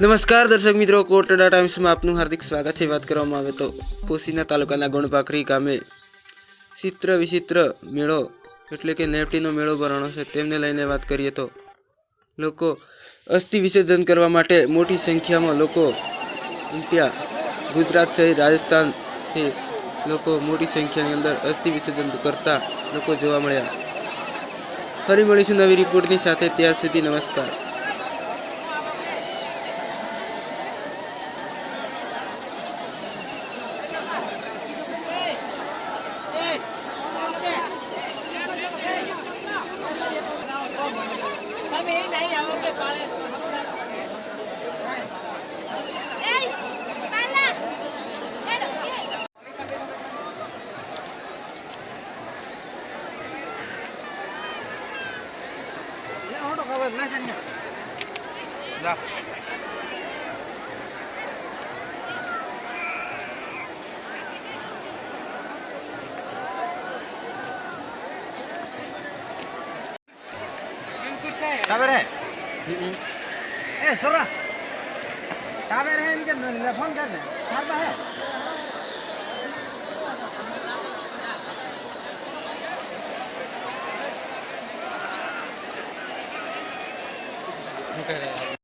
નમસ્કાર દર્શક મિત્રો, કોટડા ટાઈમ્સમાં આપનું હાર્દિક સ્વાગત છે। વાત કરવામાં આવે તો પોશીના તાલુકાના ગણપાખરી ગામે ચિત્ર વિચિત્ર મેળો એટલે કે નેપટીનો મેળો ભરાણો છે। તેમને લઈને વાત કરીએ તો લોકો અસ્થિ વિસર્જન કરવા માટે મોટી સંખ્યામાં લોકો ઉમટ્યા। ગુજરાત સહિત રાજસ્થાનથી લોકો મોટી સંખ્યાની અંદર અસ્થિ વિસર્જન કરતા લોકો જોવા મળ્યા। ફરી મળીશું નવી રિપોર્ટની સાથે, ત્યાર સુધી નમસ્કાર। काबर है ए सोरा काबर है इनके फोन कर दे साहब है Okay.